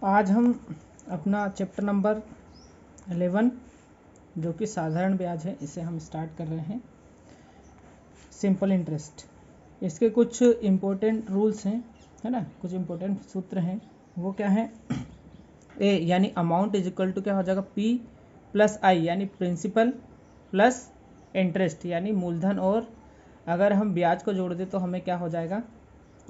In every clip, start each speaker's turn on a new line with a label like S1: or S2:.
S1: आज हम अपना चैप्टर नंबर 11 जो कि साधारण ब्याज है इसे हम स्टार्ट कर रहे हैं। सिंपल इंटरेस्ट, इसके कुछ इम्पोर्टेंट रूल्स हैं, है ना, कुछ इम्पोर्टेंट सूत्र हैं। वो क्या है? ए यानी अमाउंट इज इक्वल टू क्या हो जाएगा? पी प्लस आई यानी प्रिंसिपल प्लस इंटरेस्ट यानी मूलधन, और अगर हम ब्याज को जोड़ दें तो हमें क्या हो जाएगा?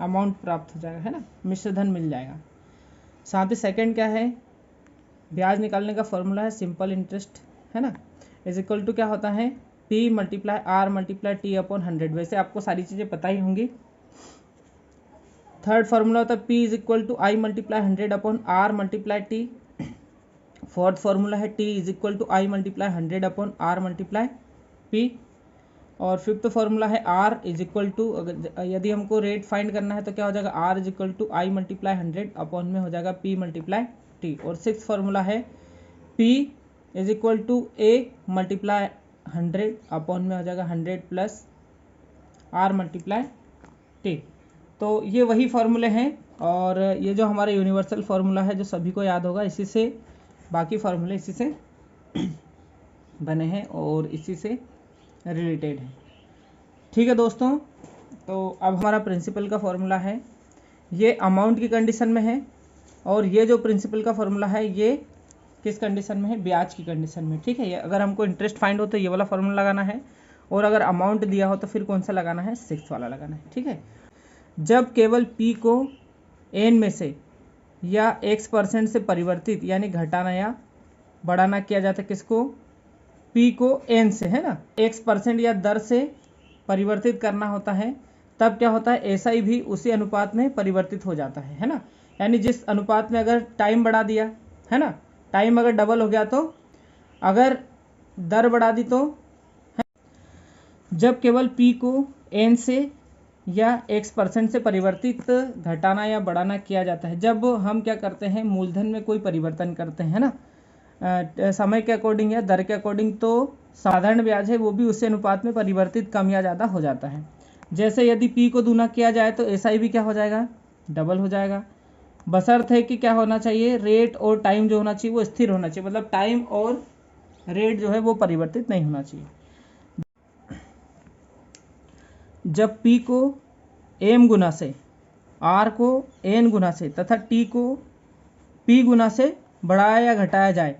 S1: अमाउंट प्राप्त हो जाएगा, है ना, मिश्र धन मिल जाएगा। साथ ही सेकंड क्या है? ब्याज निकालने का फॉर्मूला है सिंपल इंटरेस्ट, है ना, इज इक्वल टू क्या होता है? P multiply R multiply T upon 100। वैसे आपको सारी चीज़ें पता ही होंगी। थर्ड फार्मूला होता है P is equal to I multiply 100 upon R multiply T. Fourth formula है T is equal to I multiply 100 upon R multiply P. और फिफ्थ फार्मूला है आर इज इक्वल टू, यदि हमको रेट फाइंड करना है तो क्या हो जाएगा? R is equal to I multiply 100 upon में हो जाएगा पी मल्टीप्लाई टी। और सिक्स फार्मूला है P is equal to A multiply 100 upon में हो जाएगा 100 प्लस आर मल्टीप्लाई टी। तो ये वही फार्मूले हैं, और ये जो हमारा यूनिवर्सल फार्मूला है जो सभी को याद होगा, इसी से बाकी फार्मूले इसी से बने हैं और इसी से रिलेटेड है। ठीक है दोस्तों, तो अब हमारा प्रिंसिपल का फॉर्मूला है, ये अमाउंट की कंडीशन में है, और ये जो प्रिंसिपल का फॉर्मूला है ये किस कंडीशन में है? ब्याज की कंडीशन में। ठीक है, ये अगर हमको इंटरेस्ट फाइंड हो तो ये वाला फॉर्मूला लगाना है, और अगर अमाउंट दिया हो तो फिर कौन सा लगाना है? सिक्स वाला लगाना है। ठीक है, जब केवल पी को एन में से या x% से परिवर्तित यानी घटाना या बढ़ाना किया जाता है, किसको? पी को एन से, है ना, x% या दर से परिवर्तित करना होता है, तब क्या होता है? ऐसा ही भी उसी अनुपात में परिवर्तित हो जाता है ना। यानी जिस अनुपात में अगर टाइम बढ़ा दिया, है ना, टाइम अगर डबल हो गया, तो अगर दर बढ़ा दी तो, जब केवल पी को एन से या x% से परिवर्तित घटाना या बढ़ाना किया जाता है, जब हम क्या करते हैं? मूलधन में कोई परिवर्तन करते हैं ना, समय के अकॉर्डिंग या दर के अकॉर्डिंग, तो साधारण ब्याज है वो भी उसी अनुपात में परिवर्तित कम या ज़्यादा हो जाता है। जैसे यदि पी को दूना किया जाए तो ऐसा ही भी क्या हो जाएगा? डबल हो जाएगा। बशर्ते कि क्या होना चाहिए? रेट और टाइम जो होना चाहिए वो स्थिर होना चाहिए, मतलब टाइम और रेट जो है वो परिवर्तित नहीं होना चाहिए। जब P को m गुना से, R को n गुना से तथा T को P गुना से बढ़ाया या घटाया जाए,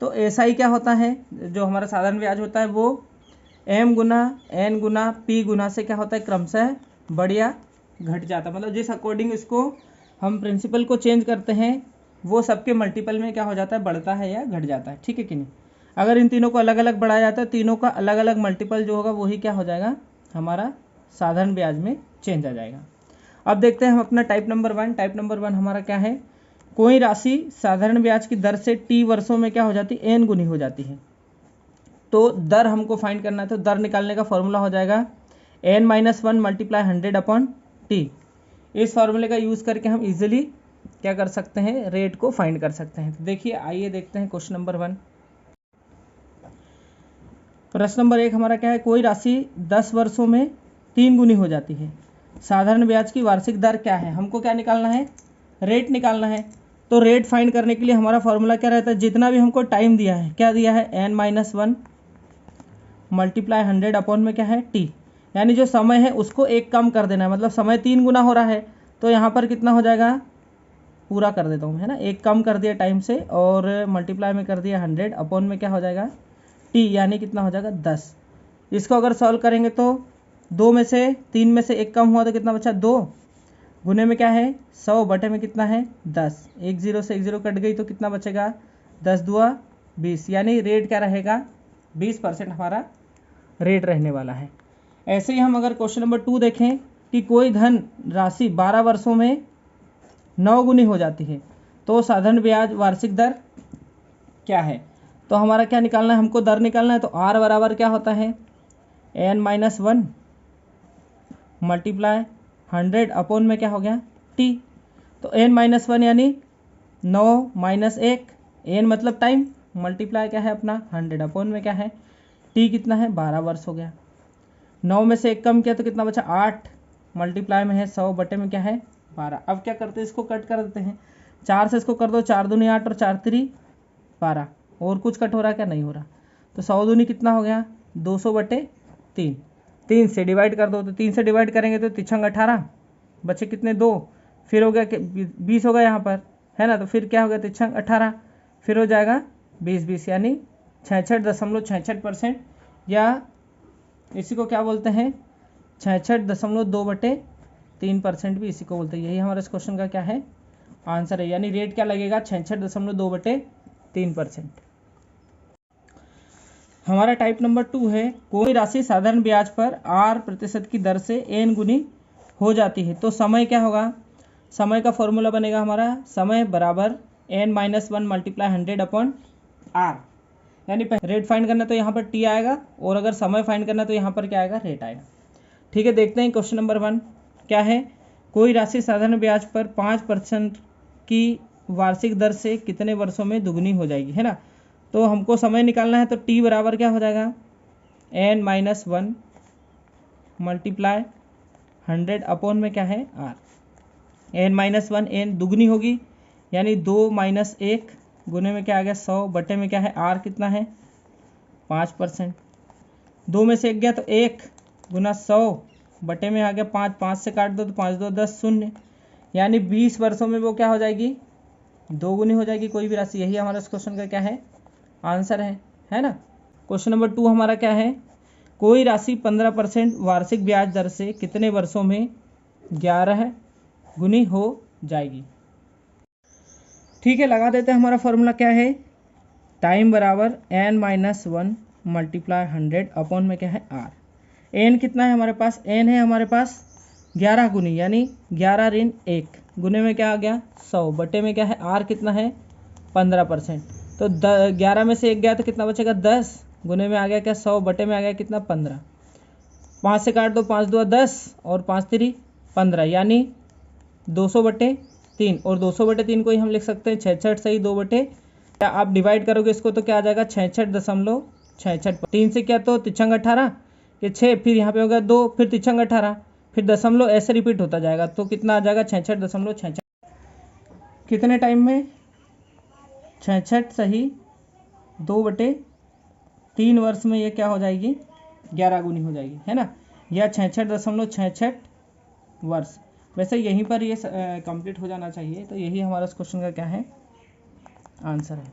S1: तो ऐसा ही क्या होता है? जो हमारा साधारण ब्याज होता है वो m गुना n गुना P गुना से क्या होता है? क्रमशः बढ़ या घट जाता है। मतलब जिस अकॉर्डिंग इसको हम प्रिंसिपल को चेंज करते हैं वो सबके मल्टीपल में क्या हो जाता है? बढ़ता है या घट जाता है। ठीक है कि नहीं? अगर इन तीनों को अलग अलग बढ़ाया जाता है, तीनों का अलग अलग मल्टीपल जो होगा वही क्या हो जाएगा? हमारा साधारण ब्याज में चेंज आ जाएगा। अब देखते हैं हम अपना टाइप नंबर 1। टाइप नंबर 1 हमारा क्या है? कोई राशि साधारण ब्याज की दर से टी वर्षों में क्या हो जाती है? एन गुनी हो जाती है। तो दर हमको फाइंड करना है, तो दर निकालने का फॉर्मूला हो जाएगा n-1 मल्टीप्लाई 100 अपॉन टी। इस फार्मूले का यूज़ करके हम इजीली क्या कर सकते हैं? रेट को फाइंड कर सकते हैं। तो देखिए, आइए देखते हैं क्वेश्चन नंबर 1। प्रश्न नंबर 1 हमारा क्या है? कोई राशि 10 वर्षों में 3 गुनी हो जाती है, साधारण ब्याज की वार्षिक दर क्या है? हमको क्या निकालना है? रेट निकालना है। तो रेट फाइंड करने के लिए हमारा फॉर्मूला क्या रहता है? जितना भी हमको टाइम दिया है, क्या दिया है? n-1 मल्टीप्लाई 100 अपॉन में क्या है? टी। यानी जो समय है उसको एक कम कर देना है, मतलब समय 3 गुना हो रहा है तो यहाँ पर कितना हो जाएगा? पूरा कर देता हूँ, है ना, एक कम कर दिया टाइम से और मल्टीप्लाई में कर दिया 100 अपॉन में क्या हो जाएगा? टी, यानी कितना हो जाएगा? 10। इसको अगर सॉल्व करेंगे तो 2 में से 3 में से एक कम हुआ तो कितना बचा? 2 गुने में क्या है? 100 बटे में कितना है? 10। एक जीरो से एक जीरो कट गई तो कितना बचेगा? 10 दूआ 20, यानी रेट क्या रहेगा? 20% हमारा रेट रहने वाला है। ऐसे ही हम अगर क्वेश्चन नंबर 2 देखें कि कोई धन राशि 12 वर्षों में 9 गुनी हो जाती है, तो साधारण ब्याज वार्षिक दर क्या है? तो हमारा क्या निकालना है? हमको दर निकालना है। तो R बराबर क्या होता है? n-1 मल्टीप्लाई 100 अपॉन में क्या हो गया? T। तो n-1 यानी 9 माइनस 1, n मतलब टाइम, मल्टीप्लाई क्या है अपना? 100 अपॉन में क्या है? T कितना है? 12 वर्ष हो गया। 9 में से एक कम किया तो कितना बचा? 8, मल्टीप्लाई में है 100 बटे में क्या है? 12। अब क्या करते हैं? इसको कट कर देते हैं। 4 से इसको कर दो, 4 दूनी 8 और 4 3 12। और कुछ कट हो रहा है क्या? नहीं हो रहा। तो 100 दूनी कितना हो गया? 200/3। 3 से डिवाइड कर दो, तो 3 से डिवाइड करेंगे तो 3 18, बचे कितने? 2। फिर हो गया 20 हो गया यहाँ पर, है ना। तो फिर क्या हो गया? 3 18, फिर हो जाएगा 20 यानी 66.66%, या इसी को क्या बोलते हैं? 66.2/3% भी इसी को बोलते हैं। यही हमारे इस क्वेश्चन का क्या है? आंसर है। यानी रेट क्या लगेगा? 66.2/3%। हमारा टाइप नंबर 2 है, कोई राशि साधारण ब्याज पर R% की दर से n गुनी हो जाती है तो समय क्या होगा? समय का फॉर्मूला बनेगा हमारा, समय बराबर n - 1 × 100/R। यानी रेट फाइंड करना तो यहाँ पर t आएगा, और अगर समय फाइंड करना तो यहाँ पर क्या आएगा? रेट आएगा। ठीक है, देखते हैं क्वेश्चन नंबर 1 क्या है। कोई राशि साधारण ब्याज पर 5% की वार्षिक दर से कितने वर्षों में दुगनी हो जाएगी, है ना। तो हमको समय निकालना है, तो t बराबर क्या हो जाएगा? n - 1 × 100 अपॉन में क्या है? r। n - 1 n दुगनी होगी, यानी 2 - 1 गुने में क्या आ गया? 100 बटे में क्या है? r कितना है? 5%। 2 में से 1 गया तो 1 गुना 100 बटे में आ गया 5। 5 से काट दो तो 5 2 10 0, यानी 20 वर्षों में वो क्या हो जाएगी? 2 गुनी हो जाएगी कोई भी राशि। यही हमारा इस क्वेश्चन का क्या है? आंसर है ना। क्वेश्चन नंबर 2 हमारा क्या है? कोई राशि 15% वार्षिक ब्याज दर से कितने वर्षों में 11 गुनी हो जाएगी? ठीक है, लगा देते हैं। हमारा फॉर्मूला क्या है? टाइम बराबर n - 1 × 100 अपॉन में क्या है? r। n कितना है हमारे पास? n है हमारे पास 11 गुनी, यानी 11 ऋण 1 गुने में क्या आ गया? 100 बटे में क्या है? r कितना है? 15%। तो 11 में से 1 गया तो कितना बचेगा? 10 गुने में आ गया क्या? 100 बटे में आ गया कितना? 15। 5 से काट दो, 5 2 10 और 5 3 15, यानी 200/3। और 200/3 को ही हम लिख सकते हैं 66 सही 2/, या आप डिवाइड करोगे इसको तो क्या आ जाएगा? 66.66। 3 से क्या? तो 3 18 के 6, फिर यहाँ पे होगा 2, फिर 3 18, फिर दशमलव ऐसे रिपीट होता जाएगा, तो कितना आ जाएगा? 66.66। कितने टाइम में? 66 सही 2/3 वर्ष में ये क्या हो जाएगी? 11 गुनी हो जाएगी, है ना, या 66.66 वर्ष। वैसे यहीं पर ये कंप्लीट हो जाना चाहिए। तो यही हमारा इस क्वेश्चन का क्या है? आंसर है।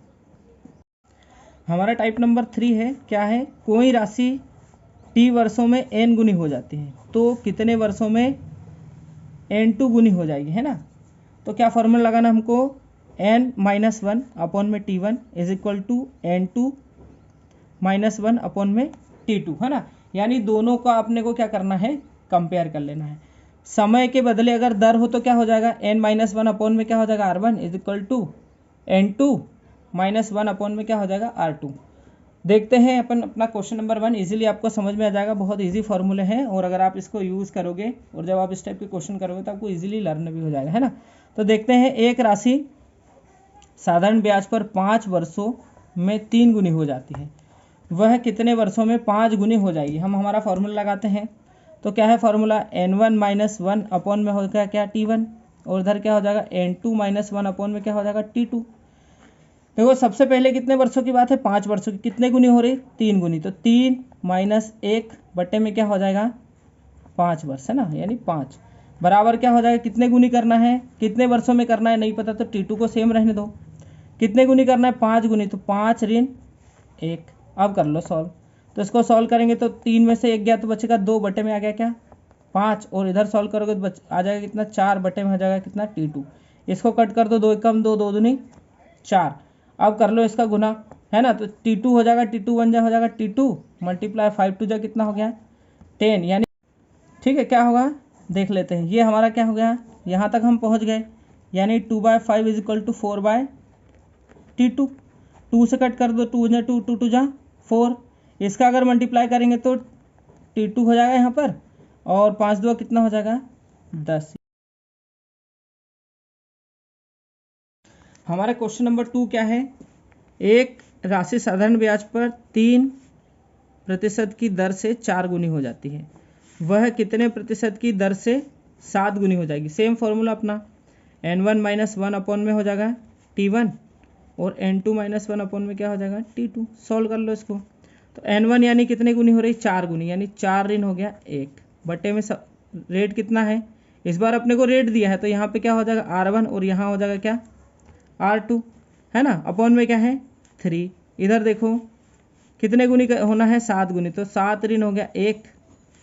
S1: हमारा टाइप नंबर 3 है, क्या है? कोई राशि t वर्षों में n गुनी हो जाती है तो कितने वर्षों में n2 गुनी हो जाएगी, है ना। तो क्या फॉर्मूला लगाना हमको? n - 1 अपॉन में t1 is equal to n2 - 1 upon में t2, है ना। यानी दोनों का अपने को क्या करना है? कंपेयर कर लेना है। समय के बदले अगर दर हो तो क्या हो जाएगा? n - 1 अपॉन में क्या हो जाएगा? r1 is equal to n2 - 1 upon में क्या हो जाएगा? r2। देखते हैं अपन अपना क्वेश्चन नंबर 1, इजीली आपको समझ में आ जाएगा। बहुत इजी फॉर्मूले हैं, और अगर आप इसको यूज़ करोगे और जब आप इस टाइप के क्वेश्चन करोगे तो आपको इजीली लर्न भी हो जाएगा, है ना। तो देखते हैं, एक राशि साधारण ब्याज पर 5 वर्षों में 3 गुनी हो जाती है, वह कितने वर्षों में 5 गुनी हो जाएगी? हम हमारा फॉर्मूला लगाते हैं। तो क्या है फॉर्मूला? n1 - 1 अपॉन में होगा क्या? t1, और इधर क्या हो जाएगा? n2 - 1 अपॉन में क्या हो जाएगा? t2। देखो सबसे पहले कितने वर्षों की बात है? 5 वर्षों की। कितने गुनी हो रही? 3 गुनी। तो 3 - 1 बटे में क्या हो जाएगा? 5 वर्ष, है ना, यानी 5 बराबर क्या हो जाएगा? कितने गुनी करना है? कितने वर्षों में करना है नहीं पता तो t2 को सेम रहने दो। कितने गुनी करना है? 5 गुनी, तो 5 ऋण 1। अब कर लो सॉल्व। तो इसको सॉल्व करेंगे तो 3 में से 1 गया तो बचेगा 2 बटे में आ गया क्या? 5, और इधर सॉल्व करोगे तो आ जाएगा कितना? 4 बटे में हो जाएगा कितना? t2। इसको कट कर दो, 2 एकम 2, 2 दूनी 4। अब कर लो इसका गुना, है ना। तो t2 हो जाएगा, t2 1 जा हो जाएगा t2 मल्टीप्लाई 5 2 जा कितना हो गया? 10, यानी ठीक है। क्या होगा देख लेते हैं। ये हमारा क्या हो गया? यहाँ तक हम पहुँच गए, यानी 2/5 इज इक्वल टू 4/t2। 2 से कट कर दो, 2 जा 2, 2 2 जा 4। इसका अगर मल्टीप्लाई करेंगे तो t2 हो जाएगा यहाँ पर, और 5 2 कितना हो जाएगा? 10। हमारा क्वेश्चन नंबर 2 क्या है? एक राशि साधारण ब्याज पर 3% की दर से 4 गुनी हो जाती है, वह कितने प्रतिशत की दर से 7 गुनी हो जाएगी? सेम फॉर्मूला अपना, N1 माइनस 1 अपॉन में हो जाएगा T1 और N2 माइनस 1 अपॉन में क्या हो जाएगा T2। सॉल्व कर लो इसको। तो N1 यानी कितने गुनी हो रही, 4 गुनी, यानी 4 ऋण हो गया 1 बटे में रेट कितना है, इस बार अपने को रेट दिया है तो यहाँ पे क्या हो जाएगा R1 और यहाँ हो जाएगा क्या R2, है ना, अपॉन में क्या है 3। इधर देखो कितने गुनी होना है 7 गुनी, तो 7 ऋण हो गया 1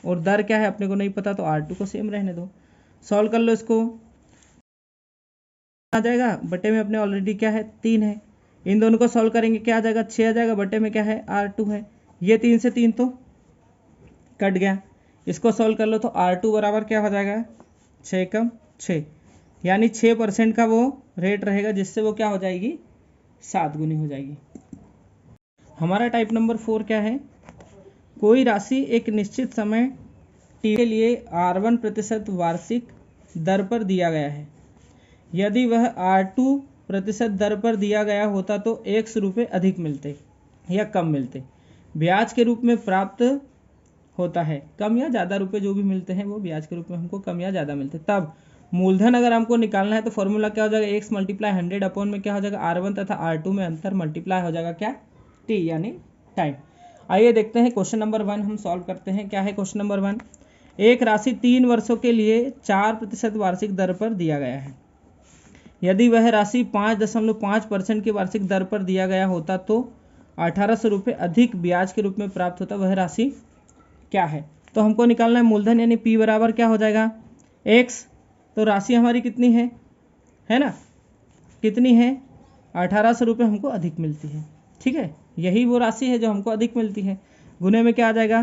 S1: और दर क्या है अपने को नहीं पता तो R2 को सेम रहने दो। सॉल्व कर लो इसको, आ जाएगा बटे में अपने ऑलरेडी क्या है 3 है, इन दोनों को सॉल्व करेंगे क्या आ जाएगा 6 आ जाएगा बटे में क्या है R2 है, ये 3 से 3 तो कट गया। इसको सॉल्व कर लो तो R2 बराबर क्या हो जाएगा 6 कम 6, यानी 6% का वो रेट रहेगा जिससे वो क्या हो जाएगी 7 गुनी हो जाएगी। हमारा टाइप नंबर 4 क्या है, कोई राशि एक निश्चित समय टी के लिए R1% वार्षिक दर पर दिया गया है, यदि वह R2% दर पर दिया गया होता तो X रुपये अधिक मिलते या कम मिलते, ब्याज के रूप में प्राप्त होता है, कम या ज़्यादा रुपए जो भी मिलते हैं वो ब्याज के रूप में हमको कम या ज़्यादा मिलते। तब मूलधन अगर हमको निकालना है तो फॉर्मूला क्या हो जाएगा X मल्टीप्लाई 100 अपॉन में क्या हो जाएगा R1 तथा R2 में अंतर मल्टीप्लाई हो जाएगा क्या T यानी टाइम। आइए देखते हैं क्वेश्चन नंबर 1 हम सॉल्व करते हैं। क्या है क्वेश्चन नंबर 1, एक राशि 3 वर्षों के लिए 4% वार्षिक दर पर दिया गया है, यदि वह राशि 5.5% की वार्षिक दर पर दिया गया होता तो 1800 रुपये अधिक ब्याज के रूप में प्राप्त होता, वह राशि क्या है। तो हमको निकालना है मूलधन यानी P बराबर क्या हो जाएगा X, तो राशि हमारी कितनी है ना, कितनी है 1800 रुपये हमको अधिक मिलती है, ठीक है, यही वो राशि है जो हमको अधिक मिलती है। गुने में क्या आ जाएगा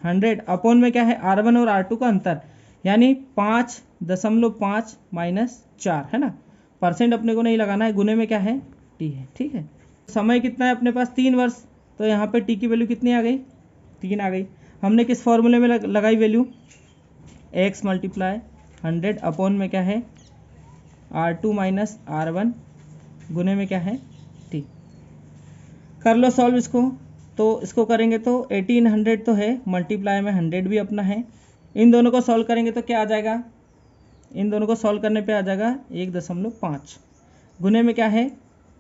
S1: 100 अपॉन में क्या है R1 और R2 का अंतर यानी 5.5 माइनस 4, है ना, परसेंट अपने को नहीं लगाना है, गुने में क्या है T है, ठीक है। समय कितना है अपने पास 3 वर्ष, तो यहाँ पे T की वैल्यू कितनी आ गई 3 आ गई। हमने किस फॉर्मूले में लगाई वैल्यू X मल्टीप्लाई 100 अपॉन में क्या है R2 माइनस R1 गुने में क्या है T। कर लो सॉल्व इसको, तो इसको करेंगे तो 1800 तो है, मल्टीप्लाई में 100 भी अपना है, इन दोनों को सॉल्व करेंगे तो क्या आ जाएगा, इन दोनों को सॉल्व करने पे आ जाएगा 1.5 गुने में क्या है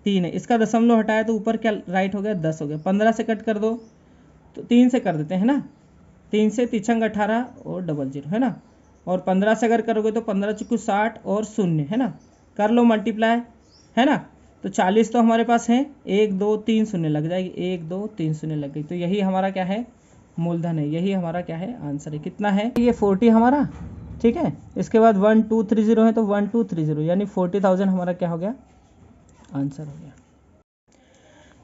S1: 3 है, इसका दशमलव हटाया तो ऊपर क्या राइट हो गया 10 हो गया, 15 से कट कर दो तो 3 से कर देते हैं ना, 3 से 3 18 और 00 है ना, और 15 से अगर करोगे तो 15 चुकू 60 और 0 है ना, कर लो मल्टीप्लाई, है ना, तो 40 तो हमारे पास है, 1 2 3 शून्य लग जाएगी, 1 2 3 शून्य लग गई, तो यही हमारा क्या है मूलधन है, यही हमारा क्या है आंसर है। कितना है ये 40 हमारा, ठीक है, इसके बाद 1230 है तो 1230 यानी 40,000 हमारा क्या हो गया आंसर हो गया।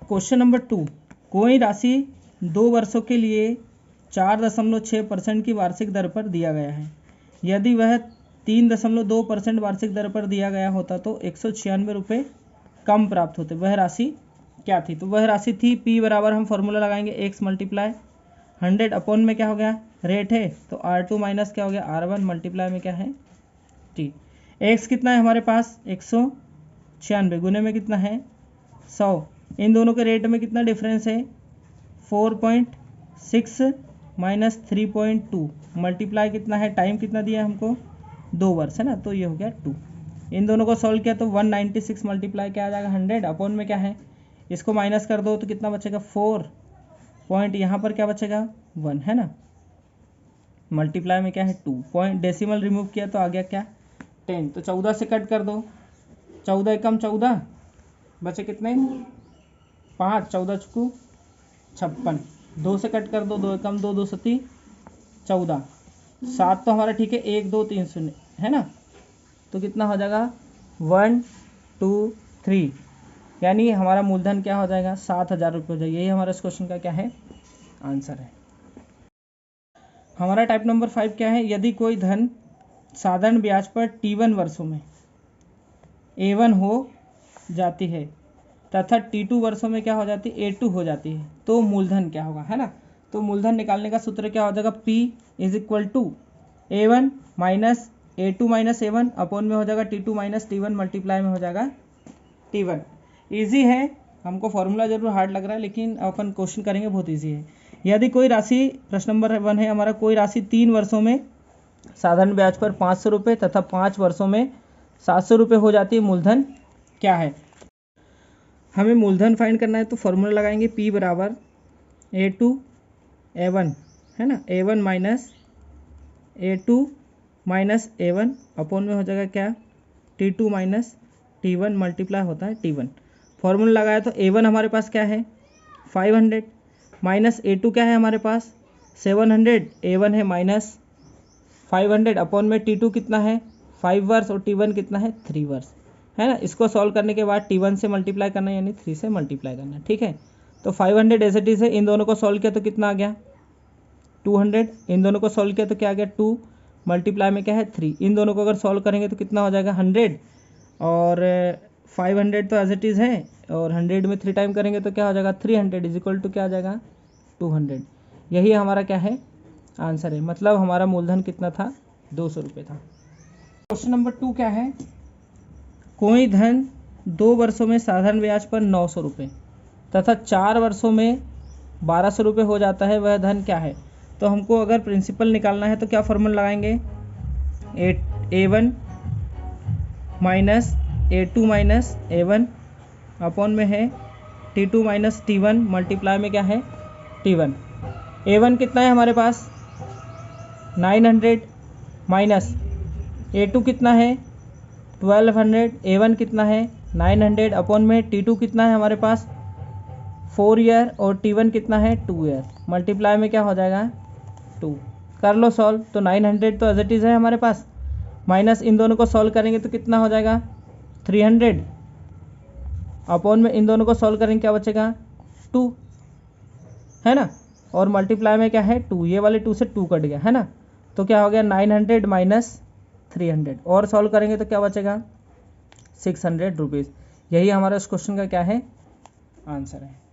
S1: क्वेश्चन नंबर 2, कोई राशि 2 वर्षों के लिए 4.6% की वार्षिक दर पर दिया गया है, यदि वह 3.2% वार्षिक दर पर दिया गया होता तो 196 रुपये कम प्राप्त होते, वह राशि क्या थी। तो वह राशि थी P बराबर हम फॉर्मूला लगाएंगे X मल्टीप्लाई 100 अपॉन में क्या हो गया रेट है तो R2 माइनस क्या हो गया R1 मल्टीप्लाई में क्या है T। X कितना है हमारे पास 196 गुने में कितना है 100, इन दोनों के रेट में कितना डिफरेंस है 4.6 माइनस 3.2 मल्टीप्लाई कितना है टाइम कितना दिया है हमको 2 वर्ष है ना, तो ये हो गया 2। इन दोनों को सॉल्व किया तो 196 मल्टीप्लाई क्या आ जाएगा 100 अपॉन में क्या है, इसको माइनस कर दो तो कितना बचेगा 4 पॉइंट, यहाँ पर क्या बचेगा 1 है ना, मल्टीप्लाई में क्या है 2 पॉइंट, डेसिमल रिमूव किया तो आ गया क्या 10, तो 14 से कट कर दो, 14 एकम 14 बचे कितने 5, 14 चुकू 56, 2 से कट कर दो, 2 एकम 2, 2 सती 14, 7 तो हमारा ठीक है 1 2 3 शून्य है ना, तो कितना हो जाएगा 1 2 3 यानी हमारा मूलधन क्या हो जाएगा 7,000 रुपये हो जाएगा, यही हमारा इस क्वेश्चन का क्या है आंसर है। हमारा टाइप नंबर 5 क्या है, यदि कोई धन साधारण ब्याज पर T1 वर्षों में A1 हो जाती है तथा T2 वर्षों में क्या हो जाती है A2 हो जाती है तो मूलधन क्या होगा, है ना। तो मूलधन निकालने का सूत्र क्या हो जाएगा P is equal to A1 minus A2 minus A1 upon में हो जाएगा T2 माइनस T1 मल्टीप्लाई में हो जाएगा T1। ईजी है, हमको फॉर्मूला जरूर हार्ड लग रहा है लेकिन अपन क्वेश्चन करेंगे बहुत ईजी है। यदि कोई राशि, प्रश्न नंबर 1 है हमारा, कोई राशि 3 वर्षों में साधारण ब्याज पर 500 रुपये तथा 5 वर्षों में 700 रुपये हो जाती है मूलधन क्या है। हमें मूलधन फाइंड करना है तो फॉर्मूला लगाएंगे P बराबर A2 A1 है ना, A1 minus A2 minus A1 upon में हो जाएगा क्या T2 माइनस T1 मल्टीप्लाई होता है T1। फॉर्मूला लगाया तो A1 हमारे पास क्या है 500 माइनस A2 क्या है हमारे पास 700, A1 है माइनस 500 अपॉन में T2 कितना है 5 वर्ष और T1 कितना है 3 वर्ष है ना। इसको सॉल्व करने के बाद T1 से मल्टीप्लाई करना है यानी 3 से मल्टीप्लाई करना है, ठीक है। तो 500 एज इट इज है, इन दोनों को सॉल्व किया तो कितना आ गया 200, इन दोनों को सॉल्व किया तो क्या आ गया 2 मल्टीप्लाई में क्या है 3, इन दोनों को अगर सॉल्व करेंगे तो कितना हो जाएगा 100 और 500 तो एज इट इज़ है और 100 में 3 टाइम करेंगे तो क्या हो जाएगा 300 इज इक्वल टू क्या आ जाएगा 200। यही हमारा क्या है आंसर है, मतलब हमारा मूलधन कितना था 200 रुपये था। क्वेश्चन नंबर 2 क्या है, कोई धन 2 वर्षों में साधारण ब्याज पर 900 रुपये तथा 4 वर्षों में 1200 रुपये हो जाता है, वह धन क्या है। तो हमको अगर प्रिंसिपल निकालना है तो क्या फॉर्मूला लगाएंगे A1 minus A2 minus A1 upon में है T2 माइनस T1 मल्टीप्लाई में क्या है T1। A1 कितना है हमारे पास 900 माइनस A2 कितना है 1200, A1 कितना है 900 अपॉन में T2 कितना है हमारे पास 4 ईयर और T1 कितना है 2 ईयर मल्टीप्लाई में क्या हो जाएगा 2। कर लो सॉल्व, तो 900 तो एज इट इज़ है हमारे पास, माइनस इन दोनों को सॉल्व करेंगे तो कितना हो जाएगा 300 अपॉन में इन दोनों को सॉल्व करेंगे क्या बचेगा 2 है ना, और मल्टीप्लाई में क्या है 2, ये वाले 2 से 2 कट गया है ना, तो क्या हो गया 900 माइनस 300 और सॉल्व करेंगे तो क्या बचेगा 600 रुपीज़। यही हमारा इस क्वेश्चन का क्या है आंसर है।